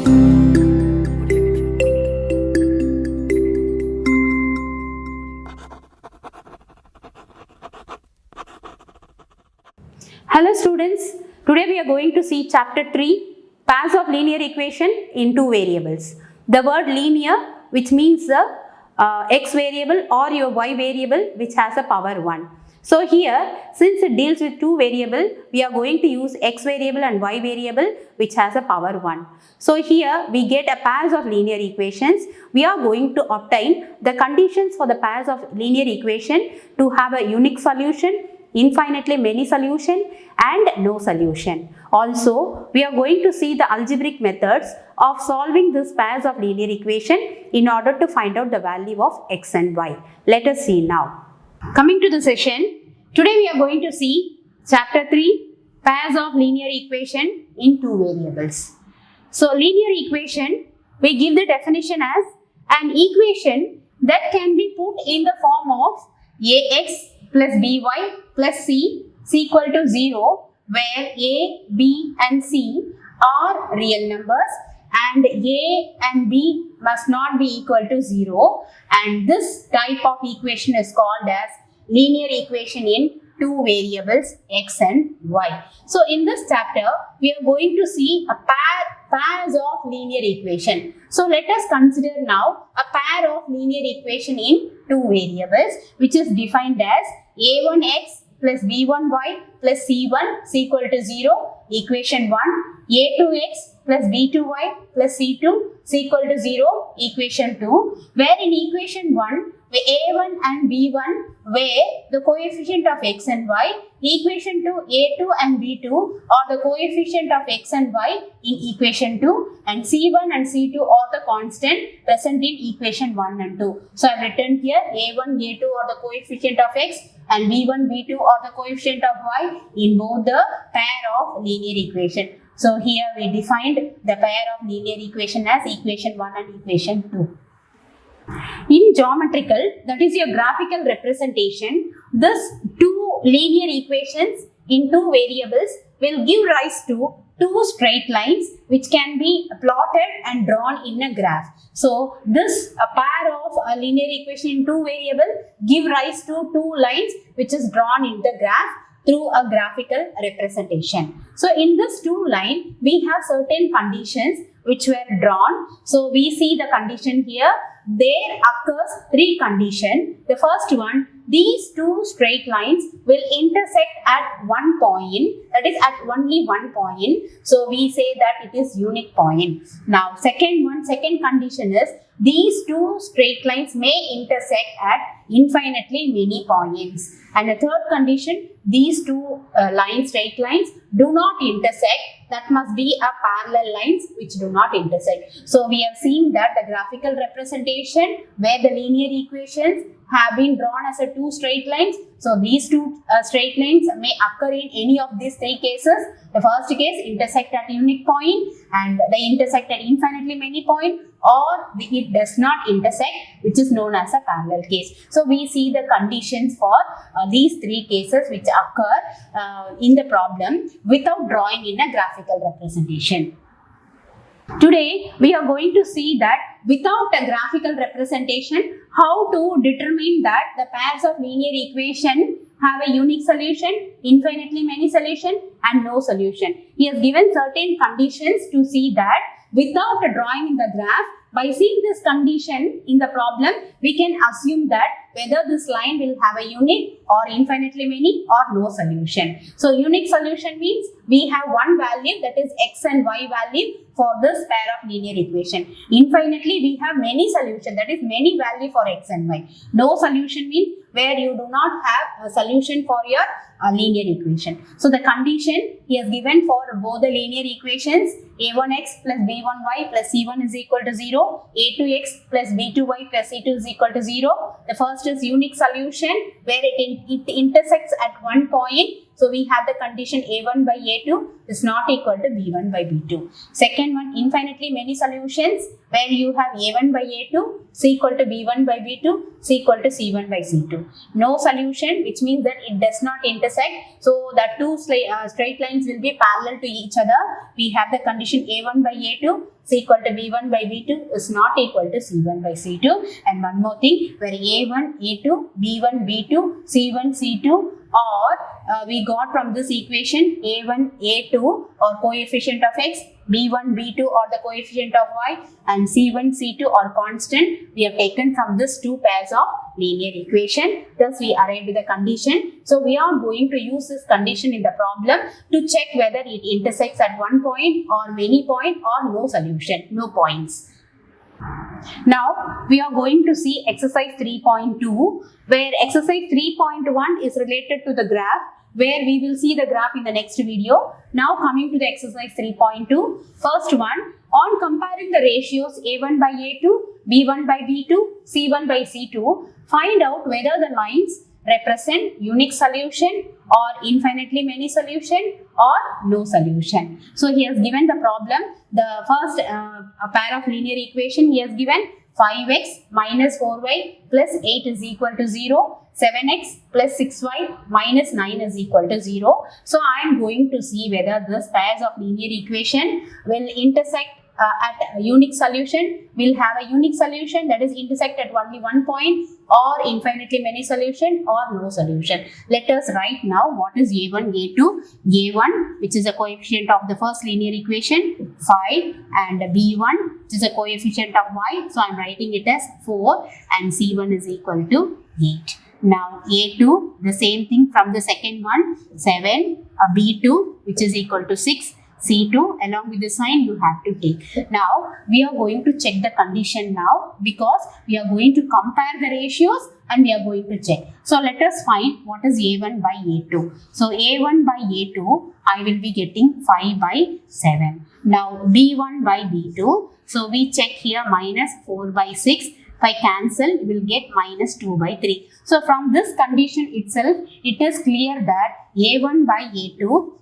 Hello students, today we are going to see chapter 3, pairs of linear equation in two variables. The word linear, which means the x variable or your y variable which has a power 1. So here, since it deals with two variables, we are going to use x variable and y variable which has a power 1. So here we get a pairs of linear equations. We are going to obtain the conditions for the pairs of linear equation to have a unique solution, infinitely many solution and no solution. Also, we are going to see the algebraic methods of solving these pairs of linear equation in order to find out the value of x and y. Let us see now. Coming to the session, today we are going to see chapter 3, pairs of linear equation in two variables. So, linear equation, we give the definition as an equation that can be put in the form of ax plus by plus c is equal to 0, where a, b and c are real numbers and a and b must not be equal to 0, and this type of equation is called as linear equation in two variables x and y. So in this chapter we are going to see a pairs of linear equation. So let us consider now a pair of linear equation in two variables which is defined as a1x plus b1y plus c1 is equal to 0, equation 1, a2x plus b2y plus c2 is equal to 0, equation 2, where in equation 1, where a1 and b1 where the coefficient of x and y, equation 2, a2 and b2 are the coefficient of x and y in equation 2, and c1 and c2 are the constant present in equation 1 and 2. So I have written here a1, a2 are the coefficient of x and b1, b2 are the coefficient of y in both the pair of linear equation. So here we defined the pair of linear equation as equation 1 and equation 2. In geometrical, that is your graphical representation, these two linear equations in two variables will give rise to two straight lines which can be plotted and drawn in a graph. So this pair of a linear equation in two variables give rise to two lines which is drawn in the graph through a graphical representation. So in this two line, we have certain conditions which were drawn. So we see the condition here. There occurs three conditions. The first one, these two straight lines will intersect at one point, that is at only one point. So we say that it is unique point. Now second condition is these two straight lines may intersect at infinitely many points. And the third condition, these two straight lines do not intersect. That must be a parallel lines which do not intersect. So we have seen that the graphical representation where the linear equations have been drawn as a two straight lines. So these two straight lines may occur in any of these three cases. The first case, intersect at unique point, and they intersect at infinitely many points, or it does not intersect, which is known as a parallel case. So we see the conditions for these three cases which occur in the problem without drawing in a graphical representation. Today we are going to see that without a graphical representation, how to determine that the pairs of linear equation have a unique solution, infinitely many solution and no solution. He has given certain conditions to see that without drawing in the graph. By seeing this condition in the problem, we can assume that whether this line will have a unique or infinitely many or no solution. So unique solution means we have one value, that is x and y value for this pair of linear equation. Infinitely we have many solution, that is many value for x and y. No solution means where you do not have a solution for your linear equation. So the condition he has given for both the linear equations, a1x plus b1y plus c1 is equal to 0, a2x plus b2y plus c2 is equal to 0. The first is unique solution where it intersects at one point So we have the condition A1 by A2 is not equal to B1 by B2. Second one, infinitely many solutions where you have A1 by A2 is equal to B1 by B2 is equal to C1 by C2. No solution, which means that it does not intersect. So the two straight lines will be parallel to each other. We have the condition A1 by A2 is equal to B1 by B2 is not equal to C1 by C2. And one more thing, where A1, A2, B1, B2, C1, C2, or we got from this equation A1, A2 or coefficient of X, B1, B2 or the coefficient of Y, and C1, C2 or constant. We have taken from this two pairs of linear equation. Thus we arrived with the condition. So we are going to use this condition in the problem to check whether it intersects at one point or many points or no solution, no points. Now we are going to see exercise 3.2, where exercise 3.1 is related to the graph, where we will see the graph in the next video. Now coming to the exercise 3.2, first one, on comparing the ratios A1 by A2, B1 by B2, C1 by C2, find out whether the lines represent unique solution or infinitely many solution or no solution. So he has given the problem, the first pair of linear equation he has given 5x minus 4y plus 8 is equal to 0, 7x plus 6y minus 9 is equal to 0. So I am going to see whether this pairs of linear equation will intersect at a unique solution, will have a unique solution that is intersect at only one point, or infinitely many solution or no solution. Let us write now what is A1, A2. A1, which is a coefficient of the first linear equation, 5, and B1, which is a coefficient of Y. So I am writing it as 4, and C1 is equal to 8. Now A2, the same thing from the second one, 7, B2, which is equal to 6, C2, along with the sign you have to take. Now we are going to check the condition now, because we are going to compare the ratios and we are going to check. So let us find what is A1 by A2. So A1 by A2, I will be getting 5 by 7. Now B1 by B2, so we check here minus 4 by 6. If I cancel, we will get minus 2 by 3. So from this condition itself, it is clear that A1 by A2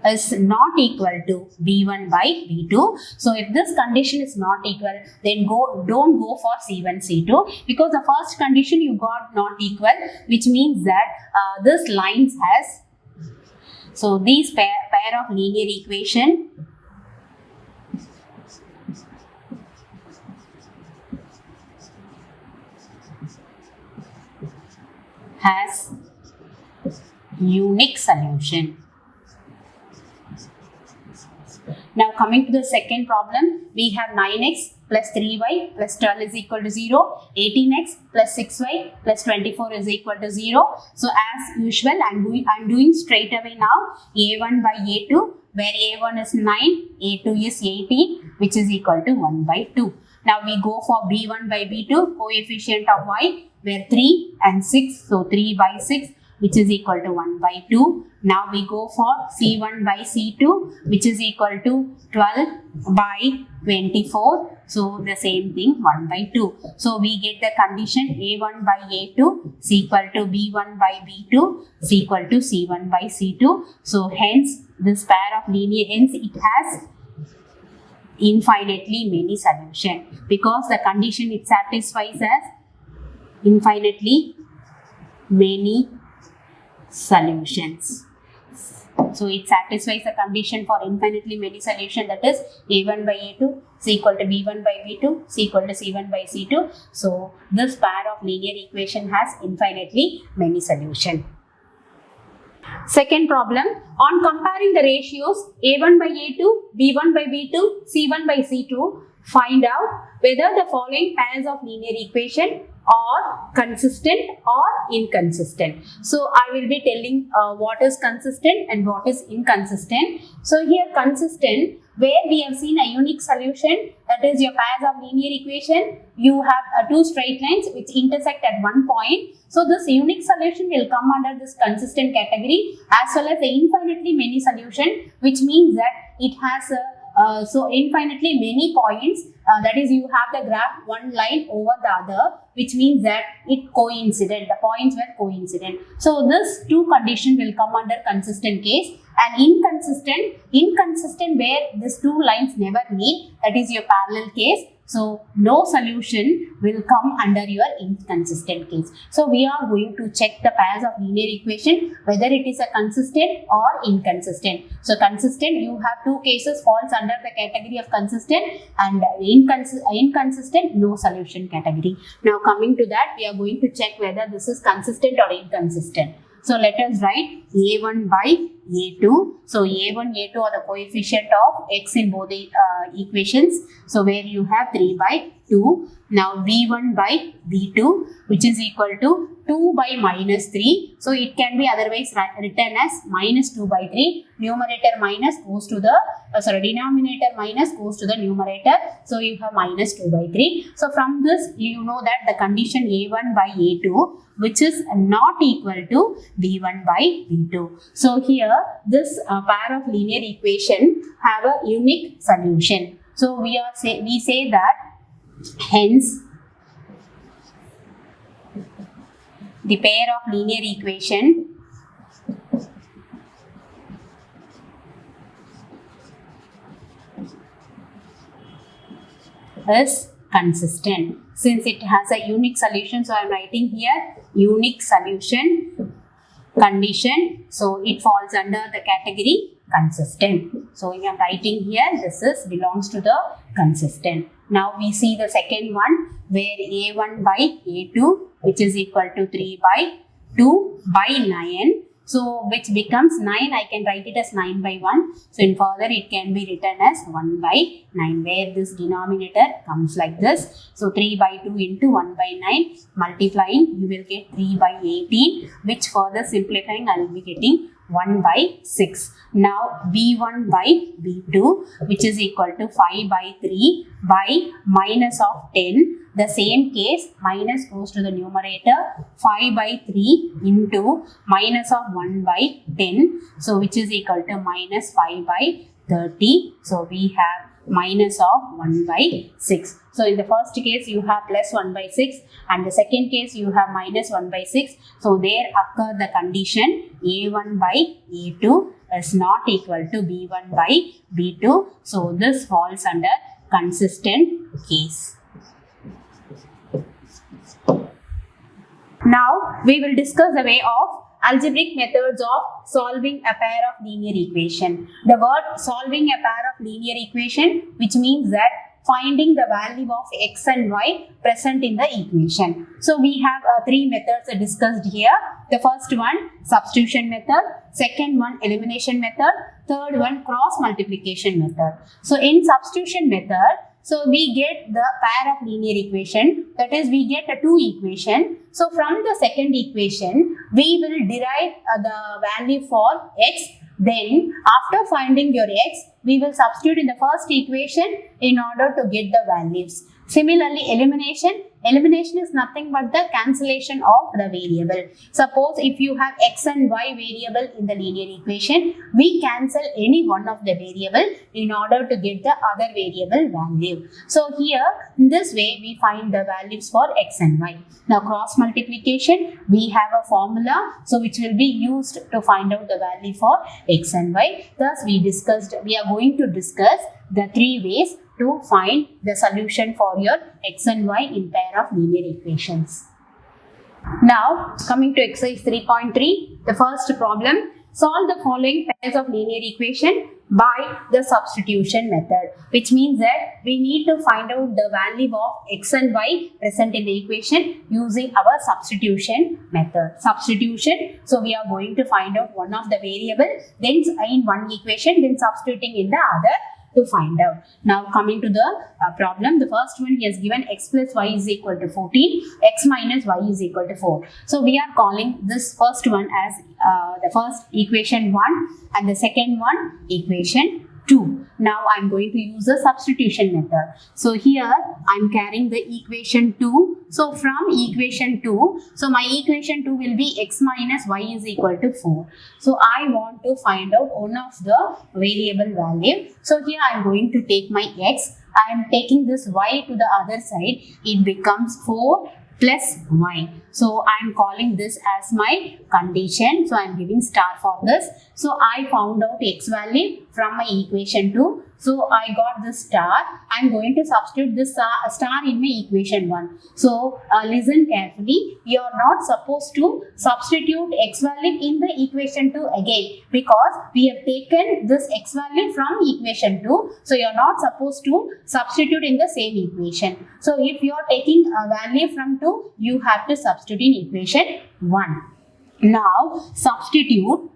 is not equal to B1 by B2. So if this condition is not equal, then don't go for C1, C2, because the first condition you got not equal, which means that this lines has, so these pair of linear equation has unique solution. Now coming to the second problem, we have 9x plus 3y plus 12 is equal to 0, 18x plus 6y plus 24 is equal to 0. So as usual, I'm doing straight away now A1 by A2, where A1 is 9, A2 is 18, which is equal to 1 by 2. Now we go for B1 by B2, coefficient of y, where 3 and 6, so 3 by 6, which is equal to 1 by 2. Now we go for C1 by C2, which is equal to 12 by 24. So the same thing, 1 by 2. So we get the condition A1 by A2 is equal to B1 by B2 is equal to C1 by C2. So hence this pair of linear, hence it has infinitely many solution, because the condition it satisfies as infinitely many solutions. So it satisfies the condition for infinitely many solution, that is A1 by A2 is equal to B1 by B2 is equal to C1 by C2. So this pair of linear equation has infinitely many solution. Second problem, on comparing the ratios A1 by A2, B1 by B2, C1 by C2, find out whether the following pairs of linear equation are consistent or inconsistent. So I will be telling what is consistent and what is inconsistent. So here consistent, where we have seen a unique solution, that is your pairs of linear equation, you have two straight lines which intersect at one point. So this unique solution will come under this consistent category, as well as the infinitely many solution, which means that it has so infinitely many points, that is you have the graph one line over the other, which means that it coincident, the points were coincident. So this two condition will come under consistent case, and inconsistent where these two lines never meet, that is your parallel case. So no solution will come under your inconsistent case. So we are going to check the pairs of linear equation whether it is a consistent or inconsistent. So consistent, you have two cases falls under the category of consistent, and inconsistent, no solution category. Now coming to that, we are going to check whether this is consistent or inconsistent. So let us write a1 by a2. So a1, a2 are the coefficient of x in both the equations. So where you have 3 by 2. Now v1 by v2, which is equal to 2 by minus 3. So it can be otherwise written as minus 2 by 3. Numerator minus goes to the, denominator minus goes to the numerator. So you have minus 2 by 3. So from this, you know that the condition a1 by a2, which is not equal to v1 by v2. So here, this pair of linear equation have a unique solution. So we say that hence the pair of linear equation is consistent. Since it has a unique solution, so I am writing here unique solution condition. So it falls under the category consistent. So I am writing here this is belongs to the consistent. Now we see the second one where a1 by a2, which is equal to 3 by 2 by 9. So which becomes 9, I can write it as 9 by 1. So in further it can be written as 1 by 9, where this denominator comes like this. So 3 by 2 into 1 by 9, multiplying you will get 3 by 18, which further simplifying I will be getting 1 by 6. Now v1 by v2, which is equal to 5 by 3 by minus of 10. The same case, minus goes to the numerator, 5 by 3 into minus of 1 by 10. So which is equal to minus 5 by 30. So we have minus of 1 by 6. So in the first case you have plus 1 by 6, and the second case you have minus 1 by 6. So there occur the condition a1 by a2 is not equal to b1 by b2. So this falls under consistent case. Now we will discuss the way of algebraic methods of solving a pair of linear equation. The word solving a pair of linear equation, which means that finding the value of x and y present in the equation. So we have three methods discussed here. The first one, substitution method. Second one, elimination method. Third one, cross multiplication method. So in substitution method, so we get the pair of linear equation, that is we get a two equation. So from the second equation, we will derive the value for x. Then after finding your x, we will substitute in the first equation in order to get the values. Similarly, elimination is nothing but the cancellation of the variable. Suppose if you have x and y variable in the linear equation, we cancel any one of the variable in order to get the other variable value. So here, in this way, we find the values for x and y. Now cross multiplication, we have a formula, so which will be used to find out the value for x and y. Thus we are going to discuss the three ways to find the solution for your x and y in pair of linear equations. Now, coming to exercise 3.3, the first problem, solve the following pairs of linear equation by the substitution method, which means that we need to find out the value of x and y present in the equation using our substitution method. Substitution, so we are going to find out one of the variable, then in one equation, then substituting in the other to find out. Now coming to the problem, the first one he has given x plus y is equal to 14, x minus y is equal to 4. So we are calling this first one as the first equation 1 and the second one equation 2. Now I am going to use the substitution method. So here I am carrying the equation 2. So from equation 2, so my equation 2 will be x minus y is equal to 4. So I want to find out one of the variable value. So here I am going to take my x. I am taking this y to the other side. It becomes 4 plus y. So I am calling this as my condition. So I am giving star for this. So I found out x value from my equation 2. So I got this star. I am going to substitute this star in my equation 1. So listen carefully. You are not supposed to substitute x value in the equation 2 again, because we have taken this x value from equation 2. So you are not supposed to substitute in the same equation. So if you are taking a value from 2, you have to substitute in equation 1. Now substitute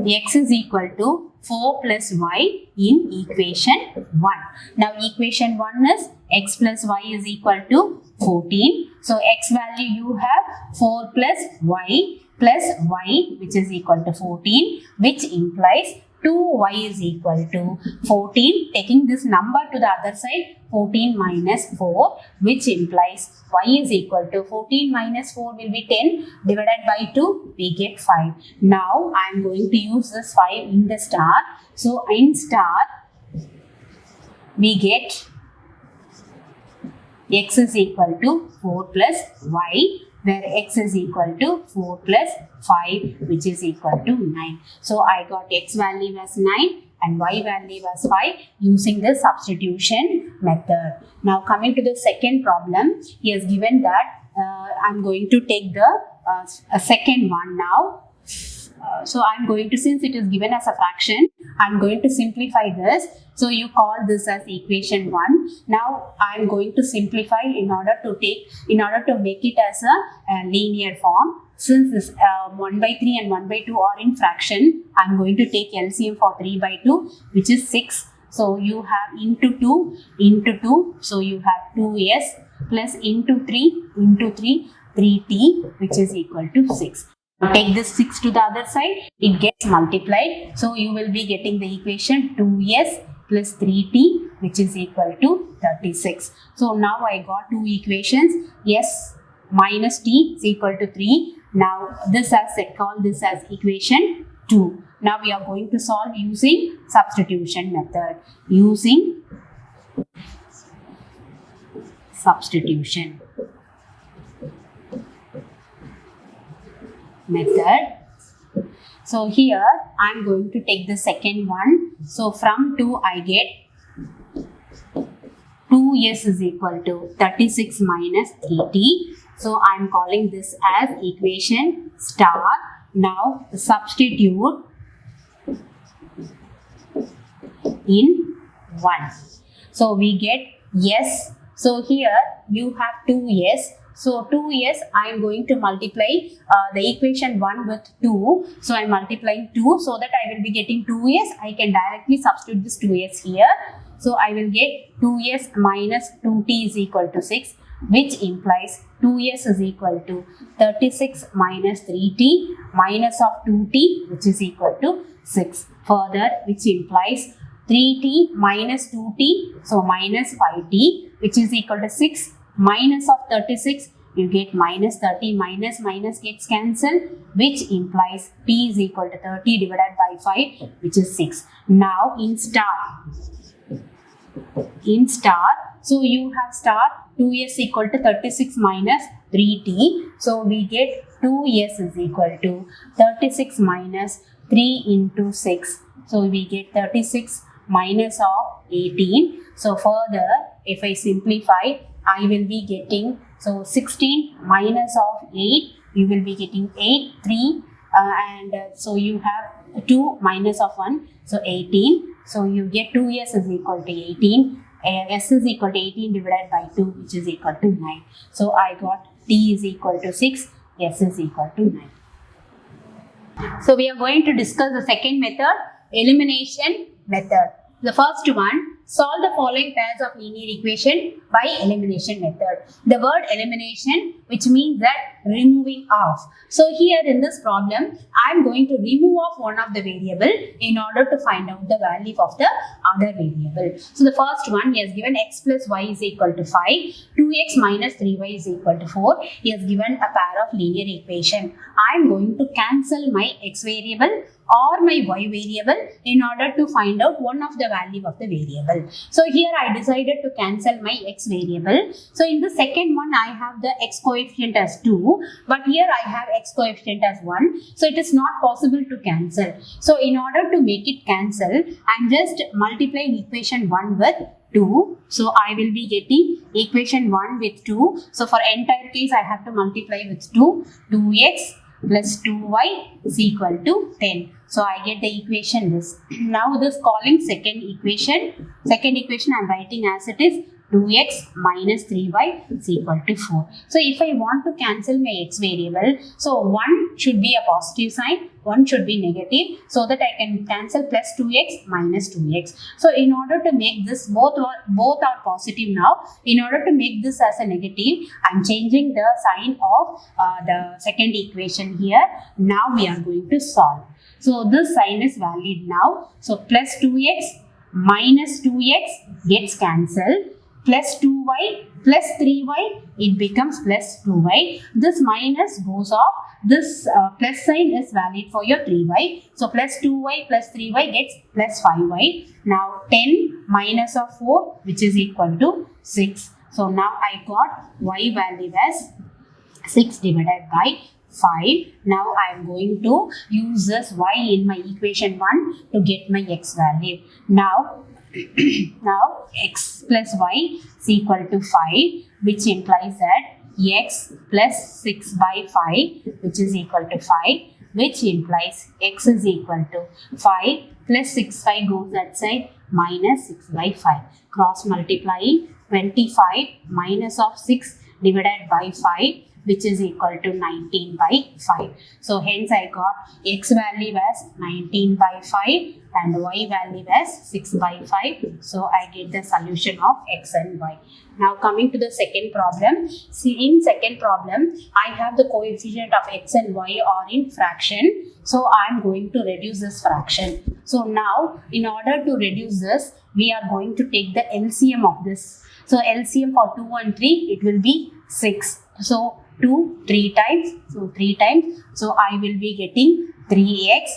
x is equal to 4 plus y in equation 1. Now equation 1 is x plus y is equal to 14. So x value you have 4 plus y which is equal to 14, which implies 2y is equal to 14. Taking this number to the other side, 14 minus 4, which implies y is equal to 14 minus 4 will be 10 divided by 2, we get 5. Now I am going to use this 5 in the star. So in star we get x is equal to 4 plus y, where x is equal to 4 plus 5, which is equal to 9. So I got x value as 9 and y value as 5 using the substitution method. Now coming to the second problem, he has given that I am going to take the second one now. So I am going to, since it is given as a fraction, I am going to simplify this. So you call this as equation 1. Now I am going to simplify in order to make it as a linear form. Since this 1 by 3 and 1 by 2 are in fraction, I am going to take LCM for 3 by 2, which is 6. So you have into 2, so you have 2s plus into 3, 3t, which is equal to 6. Take this 6 to the other side, it gets multiplied. So you will be getting the equation 2s plus 3t, which is equal to 36. So now I got two equations, s minus t is equal to 3. Now this call this as equation 2. Now we are going to solve using substitution method. Using substitution method. So here I am going to take the second one. So from 2 I get 2s is equal to 36 minus 3t. So I am calling this as equation star. Now substitute in 1. So we get yes. So here you have 2s. So 2s, I am going to multiply the equation 1 with 2. So I am multiplying 2 so that I will be getting 2s. I can directly substitute this 2s here. So I will get 2s minus 2t is equal to 6, which implies 2s is equal to 36 minus 3t minus of 2t, which is equal to 6. Further, which implies 3t minus 2t, so minus 5t, which is equal to 6. Minus of 36, you get minus 30, minus gets cancelled, which implies t is equal to 30 divided by 5, which is 6. Now in star, so you have star 2s equal to 36 minus 3t. So we get 2s is equal to 36 minus 3 into 6. So we get 36 minus of 18. So further, if I simplify, I will be getting, so 16 minus of 8, you will be getting 8, 3 so you have 2 minus of 1, so 18. So you get 2s is equal to 18, s is equal to 18 divided by 2, which is equal to 9. So I got t is equal to 6, s is equal to 9. So we are going to discuss the second method, elimination method. The first one, solve the following pairs of linear equation by elimination method. The word elimination, which means that removing off. So here in this problem, I am going to remove off one of the variable in order to find out the value of the other variable. So the first one, he has given x plus y is equal to 5, 2x minus 3y is equal to 4. He has given a pair of linear equation. I am going to cancel my x variable or my y variable in order to find out one of the value of the variable. So here I decided to cancel my x variable. So in the second one I have the x coefficient as 2, but here I have x coefficient as 1. So it is not possible to cancel. So in order to make it cancel, I am just multiplying equation 1 with 2. So I will be getting equation 1 with 2. So for entire case I have to multiply with 2. 2x plus 2y is equal to 10. So I get the equation this. Now this calling second equation. Second equation I am writing as it is, 2x minus 3y is equal to 4. So if I want to cancel my x variable, so 1 should be a positive sign, 1 should be negative, so that I can cancel plus 2x minus 2x. So in order to make this, both are positive now. In order to make this as a negative, I am changing the sign of the second equation here. Now we are going to solve. So this sign is valid now. So plus 2x minus 2x gets cancelled. Plus 2y plus 3y, it becomes plus 2y. This minus goes off. This plus sign is valid for your 3y. So plus 2y plus 3y gets plus 5y. Now 10 minus of 4, which is equal to 6. So now I got y value as 6 divided by 5. Now I am going to use this y in my equation 1 to get my x value. Now x plus y is equal to 5, which implies that x plus 6 by 5, which is equal to 5, which implies x is equal to 5 plus 6 5 goes that side, minus 6 by 5. Cross multiplying, 25 minus of 6 divided by 5, which is equal to 19 by 5. So hence I got x value as 19 by 5 and y value as 6 by 5. So I get the solution of x and y. Now coming to the second problem. See, in second problem, I have the coefficient of x and y are in fraction. So I am going to reduce this fraction. So now in order to reduce this, we are going to take the LCM of this. So LCM for 2 and 3, it will be 6. So 2 3 times, so 3 times, so I will be getting 3x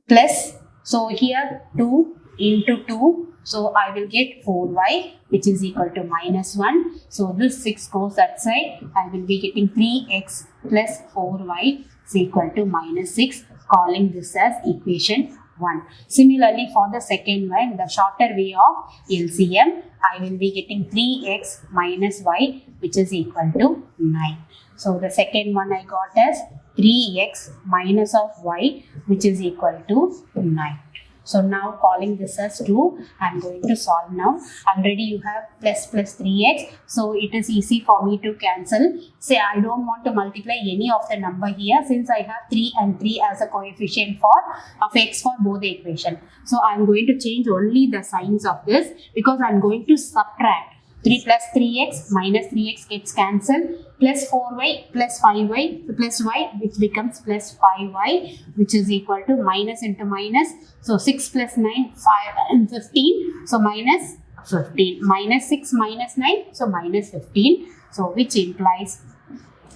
plus, so here 2 into 2, so I will get 4y, which is equal to minus 1. So this 6 goes that side, I will be getting 3x plus 4y is equal to minus 6, calling this as equation 1. Similarly, for the second one, the shorter way of LCM, I will be getting 3x minus y, which is equal to 9. So the second one I got as 3x minus of y, which is equal to 9. So now calling this as 2, I am going to solve now. Already you have plus 3x. So it is easy for me to cancel. Say I don't want to multiply any of the number here since I have 3 and 3 as a coefficient of x for both the equation. So I am going to change only the signs of this because I am going to subtract. 3 plus 3x minus 3x gets cancelled, plus 4y plus 5y plus y, which becomes plus 5y, which is equal to minus into minus. So 6 plus 9, 5 and 15. So minus 15. Minus 6 minus 9. So minus 15. So which implies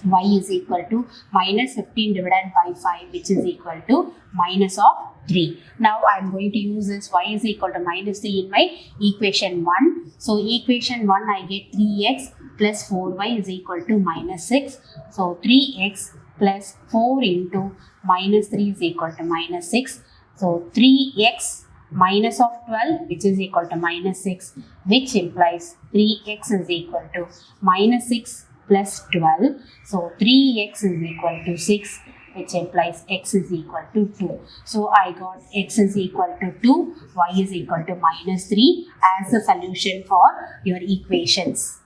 y is equal to minus 15 divided by 5, which is equal to minus of 3. Now I am going to use this y is equal to minus 3 in my equation 1. So equation 1 I get 3x plus 4y is equal to minus 6. So 3x plus 4 into minus 3 is equal to minus 6. So 3x minus of 12, which is equal to minus 6, which implies 3x is equal to minus 6 plus 12. So 3x is equal to 6, which implies x is equal to 2. So I got x is equal to 2, y is equal to minus 3 as the solution for your equations.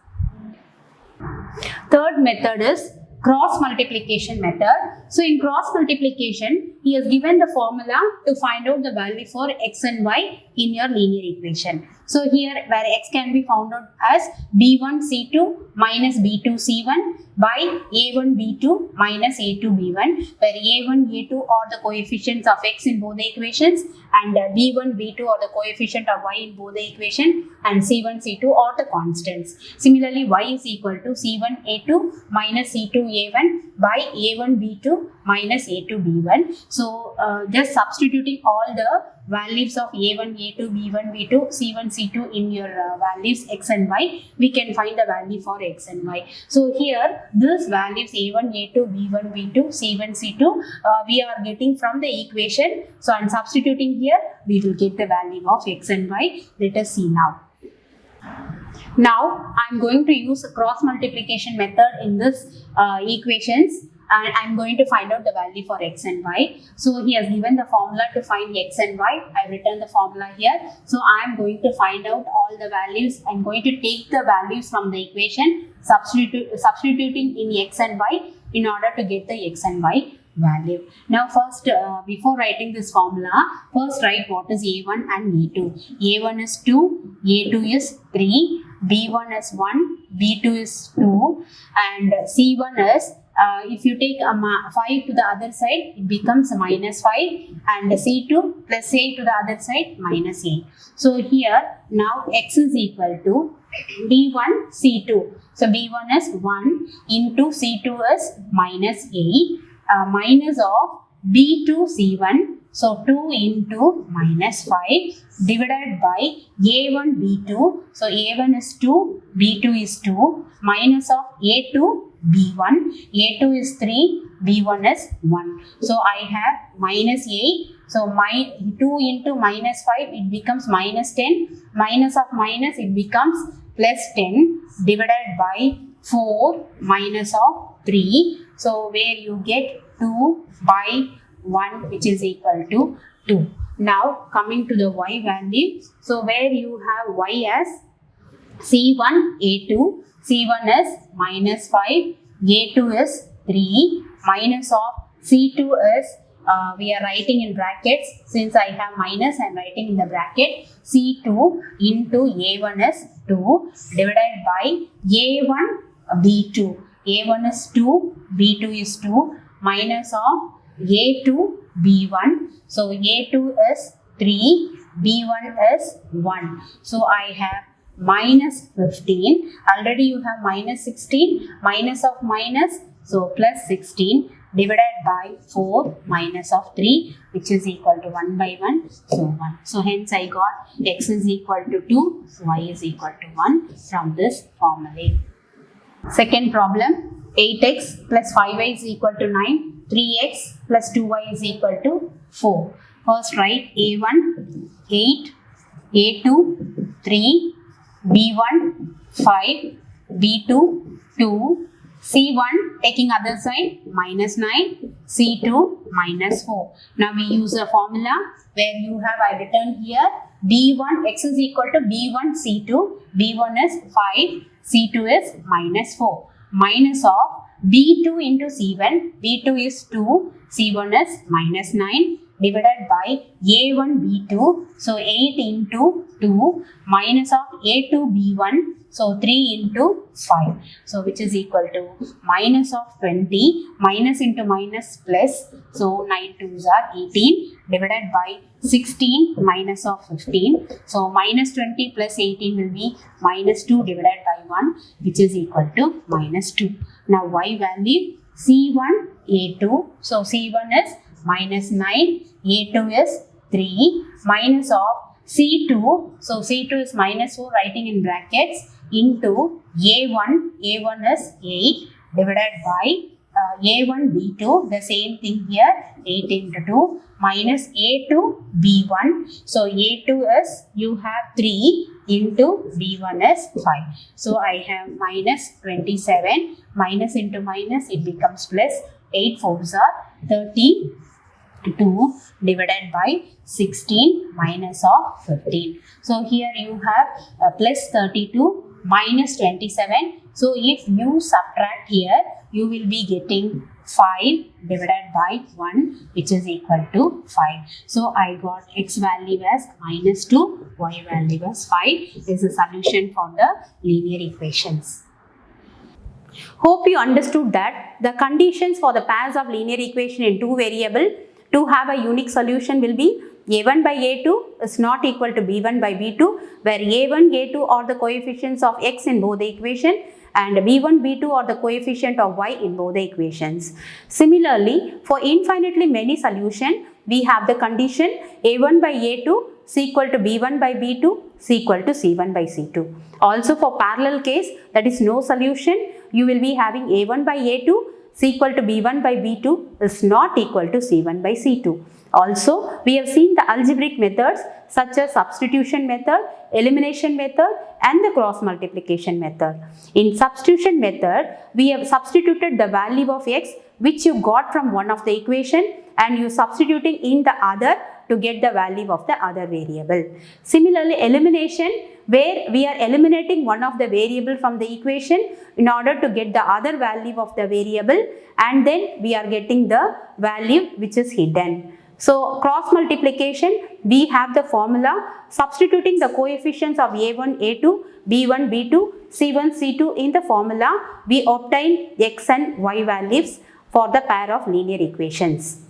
Third method is cross multiplication method. So in cross multiplication, he has given the formula to find out the value for x and y in your linear equation. So here where x can be found out as b1 c2 minus b2 c1 by a1 b2 minus a2 b1, where a1 a2 are the coefficients of x in both the equations, and b1 b2 are the coefficient of y in both the equation, and c1 c2 are the constants. Similarly, y is equal to c1 a2 minus c2 a1 by a1 b2 minus a2 b1. So just substituting all the values of a1 a2 b1 b2 c1 c2 in your values x and y, we can find the value for x and y. So here these values a1 a2 b1 b2 c1 c2 we are getting from the equation. So on substituting here, we will get the value of x and y. Let us see now. Now I am going to use a cross multiplication method in this equations, and I am going to find out the value for x and y. So he has given the formula to find x and y. I have written the formula here. So I am going to find out all the values. I am going to take the values from the equation, substituting in x and y in order to get the x and y value. Now first, before writing this formula, first write what is a1 and a2. a1 is 2, a2 is 3, b1 is 1, b2 is 2, and c1 is if you take 5 to the other side, it becomes minus 5, and c2 plus a to the other side, minus a. So here now x is equal to b1 c2. So b1 is 1 into c2 is minus a, minus of b2 c1. So 2 into minus 5 divided by a1 b2. So a1 is 2, b2 is 2, minus of a2 b1. a2 is 3, b1 is 1. So I have minus a. So 2 into minus 5, it becomes minus 10. Minus of minus, it becomes plus 10 divided by 4 minus of 3. So where you get 2 by 1, which is equal to 2. Now coming to the y value. So where you have y as c1 a2. c1 is minus 5, a2 is 3, minus of c2 is we are writing in brackets. Since I have minus, I am writing in the bracket. c2 into a1 is 2 divided by a1 b2. a1 is 2, b2 is 2, minus of a2 b1. So a2 is 3, b1 is 1. So I have minus 15. Already you have minus 16, minus of minus, so plus 16 divided by 4 minus of 3, which is equal to 1 by 1, so 1. So hence I got x is equal to 2, y is equal to 1 from this formula. Second problem, 8x plus 5y is equal to 9, 3x plus 2y is equal to 4. First write a1, 8, a2, 3, b1, 5, b2, 2, c1 taking other side minus 9, c2 minus 4. Now we use a formula where you have I written here b1, x is equal to b1 c2, b1 is 5, c2 is minus 4, minus of b2 into c1, b2 is 2, c1 is minus 9 divided by a1 b2, so 8 into 2, minus of a2 b1, so 3 into 5, so which is equal to minus of 20, minus into minus plus, so 9 2s are 18 divided by 16 minus of 15, so minus 20 plus 18 will be minus 2 divided by 1, which is equal to minus 2. Now y value c1 a2, so c1 is minus 9, a2 is 3, minus of c2, so c2 is minus 4, writing in brackets, into a1, a1 is 8 divided by a1 b2, the same thing here, 8 into 2, minus a2 b1, so a2 is, you have 3 into b1 is 5. So I have minus 27, minus into minus, it becomes plus, 8 4s are 32 divided by 16 minus of 15. So here you have plus 32 minus 27. So if you subtract here, you will be getting 5 divided by 1, which is equal to 5. So I got x value as minus 2, y value as 5 is a solution for the linear equations. Hope you understood that the conditions for the pairs of linear equation in two variable to have a unique solution will be a1 by a2 is not equal to b1 by b2, where a1, a2 are the coefficients of x in both the equation and b1, b2 are the coefficient of y in both the equations. Similarly, for infinitely many solution, we have the condition a1 by a2 is equal to b1 by b2 is equal to c1 by c2. Also for parallel case, that is no solution, you will be having a1 by a2 is equal to b1 by b2 is not equal to c1 by c2. Also, we have seen the algebraic methods such as substitution method, elimination method and the cross multiplication method. In substitution method, we have substituted the value of x which you got from one of the equation and you substituting in the other to get the value of the other variable. Similarly, elimination, where we are eliminating one of the variable from the equation in order to get the other value of the variable, and then we are getting the value which is hidden. So cross multiplication, we have the formula substituting the coefficients of a1, a2, b1, b2, c1, c2 in the formula, we obtain x and y values for the pair of linear equations.